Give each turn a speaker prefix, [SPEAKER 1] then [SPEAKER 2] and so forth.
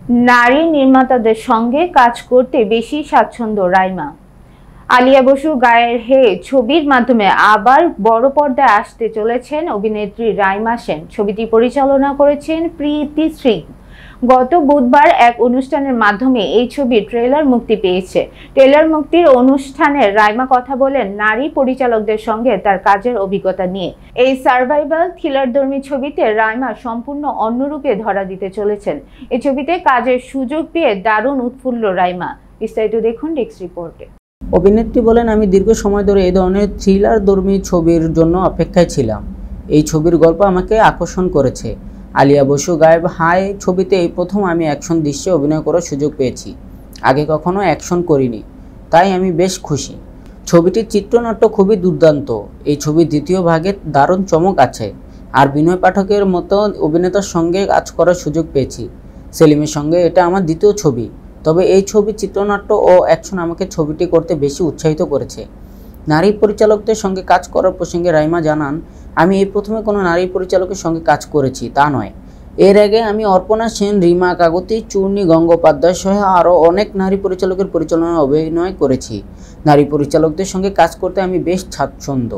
[SPEAKER 1] নারী নির্মাতাদের সঙ্গে কাজ করতে বেশি স্বাচ্ছন্দ্য রাইমা। আলিয়া বসু গায়ের হে ছবির মাধ্যমে আবার বড় পর্দায় আসতে চলেছেন অভিনেত্রী রাইমা সেন। ছবিটি পরিচালনা করেছেন প্রীতি সিং। গত বুধবার এক অনুষ্ঠানের মাধ্যমে এই ছবির ট্রেলার মুক্তি পেয়েছে। ট্রেলার মুক্তির অনুষ্ঠানে রাইমা কথা বলেন নারী পরিচালকদের সঙ্গে তার কাজের অভিজ্ঞতা নিয়ে। এই সার্ভাইভাল থ্রিলারধর্মী ছবিতে রাইমা সম্পূর্ণ অন্য রূপে ধরা দিতে চলেছেন। এই ছবিতে কাজের সুযোগ পেয়ে দারুণ উৎফুল্ল রাইমা। বিস্তারিত দেখুন ডেস্ক রিপোর্টে।
[SPEAKER 2] অভিনেত্রী বলেন, আমি দীর্ঘ সময় ধরে এই ধরনের থ্রিলারধর্মী ছবির জন্য অপেক্ষায় ছিলাম। এই ছবির গল্প আমাকে আকর্ষণ করেছে। আলিয়া বসু গায়েব হাই ছবিতে এই প্রথম আমি অ্যাকশন দৃশ্যে অভিনয় করার সুযোগ পেয়েছি। আগে কখনো অ্যাকশন করিনি, তাই আমি বেশ খুশি। ছবিটির চিত্রনাট্য খুবই দুর্দান্ত। এই ছবির দ্বিতীয় ভাগে দারুণ চমক আছে। আর বিনয় পাঠকের মতো অভিনেতার সঙ্গে কাজ করার সুযোগ পেয়েছি। সেলিমের সঙ্গে এটা আমার দ্বিতীয় ছবি। তবে এই ছবির চিত্রনাট্য ও অ্যাকশন আমাকে ছবিটি করতে বেশি উৎসাহিত করেছে। নারী পরিচালকদের সঙ্গে কাজ করার প্রসঙ্গে রাইমা জানান, আমি এই প্রথমে কোনো নারী পরিচালকের সঙ্গে কাজ করেছি তা নয়। এর আগে আমি অর্পণা সেন, রিমা কাগতি, চূর্ণী গঙ্গোপাধ্যায় সহ আরও অনেক নারী পরিচালকের পরিচালনায় অভিনয় করেছি। নারী পরিচালকদের সঙ্গে কাজ করতে আমি বেশ স্বাচ্ছন্দ্য।